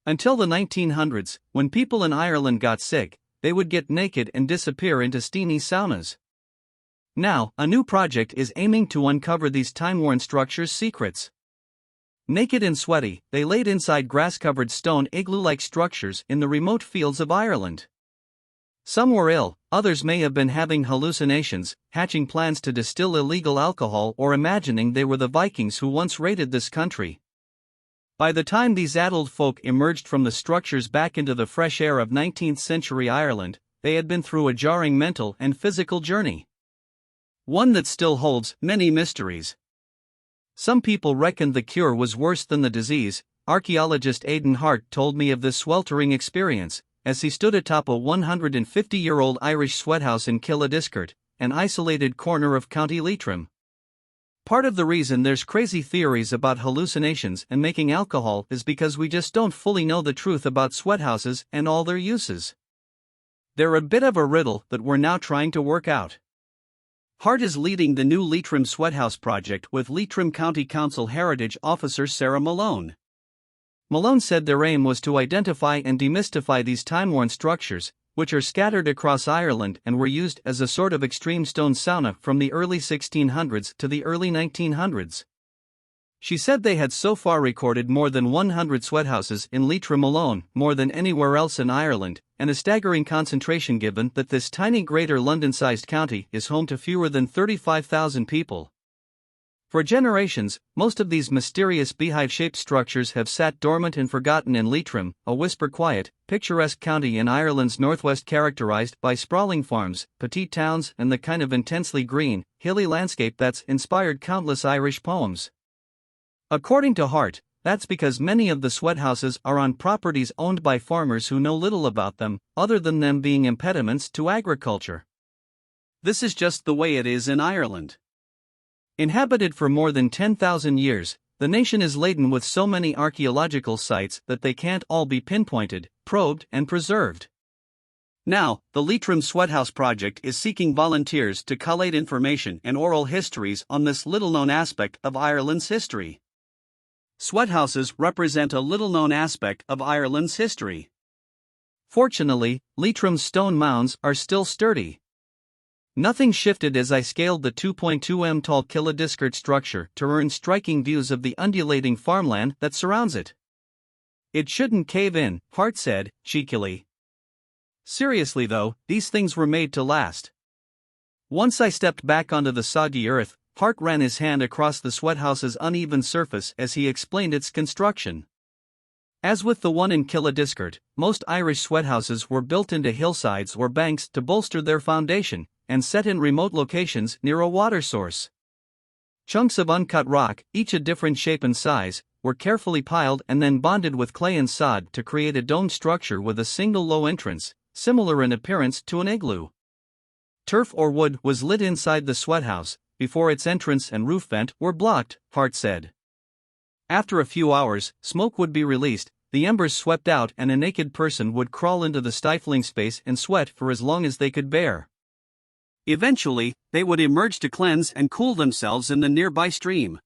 Until the 1900s, when people in Ireland got sick, they would get naked and disappear into steamy saunas. Now, a new project is aiming to uncover these time-worn structures' secrets. Naked and sweaty, they laid inside grass-covered stone igloo-like structures in the remote fields of Ireland. Some were ill, others may have been having hallucinations, hatching plans to distill illegal alcohol or imagining they were the Vikings who once raided this country. By the time these addled folk emerged from the structures back into the fresh air of 19th-century Ireland, they had been through a jarring mental and physical journey. One that still holds many mysteries. Some people reckoned the cure was worse than the disease. Archaeologist Aidan Hart told me of this sweltering experience, as he stood atop a 150-year-old Irish sweathouse in Kila Sweathouse, an isolated corner of County Leitrim. Part of the reason there's crazy theories about hallucinations and making alcohol is because we just don't fully know the truth about sweathouses and all their uses. They're a bit of a riddle that we're now trying to work out. Hart is leading the new Leitrim Sweathouse project with Leitrim County Council Heritage Officer Sarah Malone. Malone said their aim was to identify and demystify these time-worn structures, which are scattered across Ireland and were used as a sort of extreme stone sauna from the early 1600s to the early 1900s. She said they had so far recorded more than 100 sweathouses in Leitrim alone, more than anywhere else in Ireland, and a staggering concentration given that this tiny Greater London-sized county is home to fewer than 35,000 people. For generations, most of these mysterious beehive-shaped structures have sat dormant and forgotten in Leitrim, a whisper-quiet, picturesque county in Ireland's northwest characterized by sprawling farms, petite towns, and the kind of intensely green, hilly landscape that's inspired countless Irish poems. According to Hart, that's because many of the sweathouses are on properties owned by farmers who know little about them, other than them being impediments to agriculture. This is just the way it is in Ireland. Inhabited for more than 10,000 years, the nation is laden with so many archaeological sites that they can't all be pinpointed, probed, and preserved. Now, the Leitrim Sweathouse project is seeking volunteers to collate information and oral histories on this little-known aspect of Ireland's history. Sweathouses represent a little-known aspect of Ireland's history. Fortunately, Leitrim's stone mounds are still sturdy. Nothing shifted as I scaled the 2.2 m tall Kila Sweathouse structure to earn striking views of the undulating farmland that surrounds it. It shouldn't cave in, Hart said, cheekily. Seriously though, these things were made to last. Once I stepped back onto the soggy earth, Hart ran his hand across the sweathouse's uneven surface as he explained its construction. As with the one in Kila Sweathouse, most Irish sweathouses were built into hillsides or banks to bolster their foundation, and set in remote locations near a water source. Chunks of uncut rock, each a different shape and size, were carefully piled and then bonded with clay and sod to create a domed structure with a single low entrance, similar in appearance to an igloo. Turf or wood was lit inside the sweathouse, before its entrance and roof vent were blocked, Hart said. After a few hours, smoke would be released, the embers swept out, and a naked person would crawl into the stifling space and sweat for as long as they could bear. Eventually, they would emerge to cleanse and cool themselves in the nearby stream.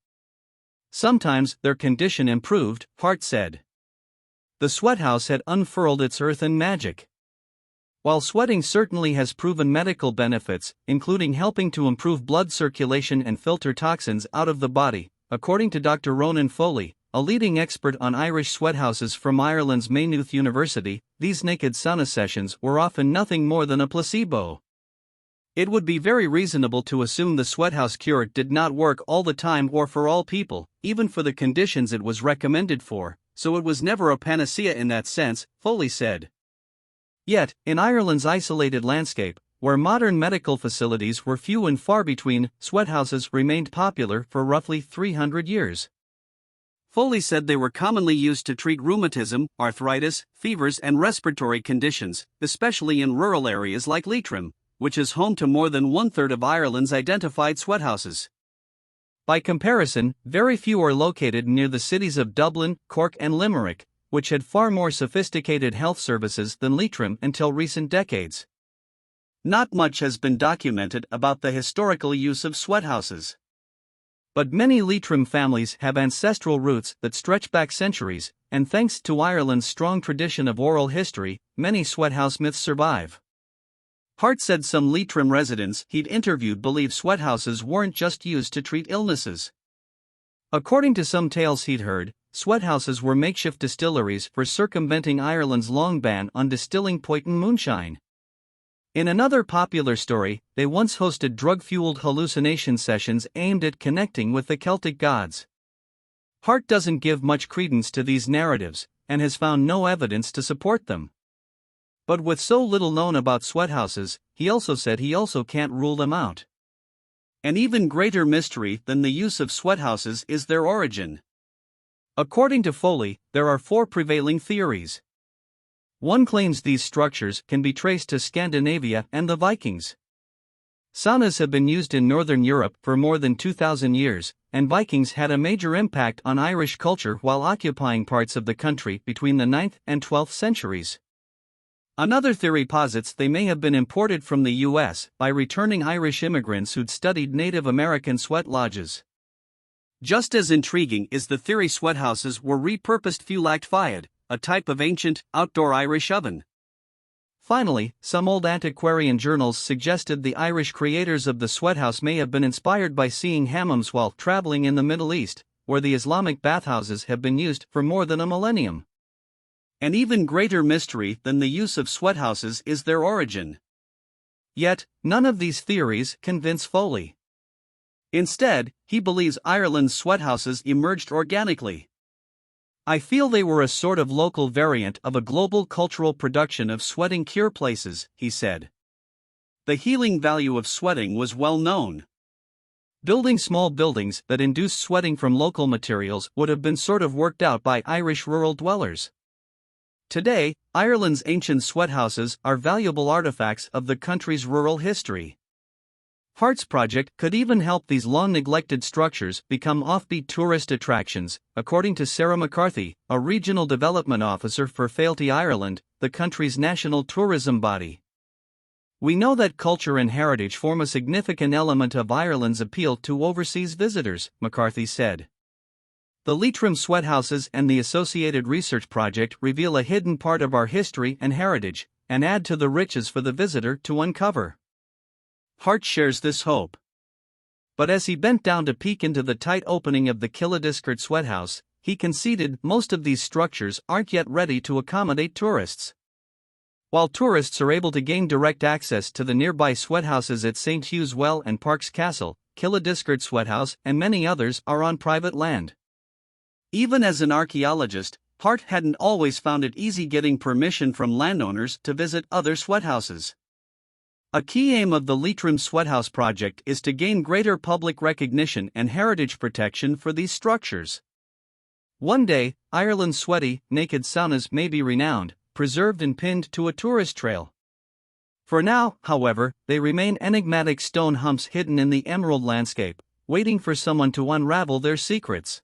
Sometimes their condition improved, Hart said. The sweathouse had unfurled its earthen magic. While sweating certainly has proven medical benefits, including helping to improve blood circulation and filter toxins out of the body, according to Dr. Ronan Foley, a leading expert on Irish sweathouses from Ireland's Maynooth University, these naked sauna sessions were often nothing more than a placebo. It would be very reasonable to assume the sweathouse cure did not work all the time or for all people, even for the conditions it was recommended for, so it was never a panacea in that sense, Foley said. Yet, in Ireland's isolated landscape, where modern medical facilities were few and far between, sweathouses remained popular for roughly 300 years. Foley said they were commonly used to treat rheumatism, arthritis, fevers, and respiratory conditions, especially in rural areas like Leitrim, which is home to more than one-third of Ireland's identified sweathouses. By comparison, very few are located near the cities of Dublin, Cork, and Limerick, which had far more sophisticated health services than Leitrim until recent decades. Not much has been documented about the historical use of sweathouses. But many Leitrim families have ancestral roots that stretch back centuries, and thanks to Ireland's strong tradition of oral history, many sweathouse myths survive. Hart said some Leitrim residents he'd interviewed believe sweathouses weren't just used to treat illnesses. According to some tales he'd heard, sweathouses were makeshift distilleries for circumventing Ireland's long ban on distilling potent moonshine. In another popular story, they once hosted drug-fueled hallucination sessions aimed at connecting with the Celtic gods. Hart doesn't give much credence to these narratives, and has found no evidence to support them. But with so little known about sweathouses, he also said he also can't rule them out. An even greater mystery than the use of sweathouses is their origin. According to Foley, there are 4 prevailing theories. One claims these structures can be traced to Scandinavia and the Vikings. Saunas have been used in Northern Europe for more than 2,000 years, and Vikings had a major impact on Irish culture while occupying parts of the country between the 9th and 12th centuries. Another theory posits they may have been imported from the U.S. by returning Irish immigrants who'd studied Native American sweat lodges. Just as intriguing is the theory sweathouses were repurposed fuel-act fiad, a type of ancient, outdoor Irish oven. Finally, some old antiquarian journals suggested the Irish creators of the sweathouse may have been inspired by seeing hammams while traveling in the Middle East, where the Islamic bathhouses have been used for more than a millennium. An even greater mystery than the use of sweathouses is their origin. Yet, none of these theories convince Foley. Instead, he believes Ireland's sweathouses emerged organically. I feel they were a sort of local variant of a global cultural production of sweating cure places, he said. The healing value of sweating was well known. Building small buildings that induced sweating from local materials would have been sort of worked out by Irish rural dwellers. Today, Ireland's ancient sweathouses are valuable artifacts of the country's rural history. Hart's project could even help these long-neglected structures become offbeat tourist attractions, according to Sarah McCarthy, a regional development officer for Fáilte Ireland, the country's national tourism body. We know that culture and heritage form a significant element of Ireland's appeal to overseas visitors, McCarthy said. The Leitrim sweathouses and the associated research project reveal a hidden part of our history and heritage, and add to the riches for the visitor to uncover. Hart shares this hope. But as he bent down to peek into the tight opening of the Kila Sweathouse, he conceded most of these structures aren't yet ready to accommodate tourists. While tourists are able to gain direct access to the nearby sweathouses at St. Hugh's Well and Parks Castle, Kila Sweathouse and many others are on private land. Even as an archaeologist, Hart hadn't always found it easy getting permission from landowners to visit other sweathouses. A key aim of the Leitrim Sweathouse project is to gain greater public recognition and heritage protection for these structures. One day, Ireland's sweaty, naked saunas may be renowned, preserved and pinned to a tourist trail. For now, however, they remain enigmatic stone humps hidden in the emerald landscape, waiting for someone to unravel their secrets.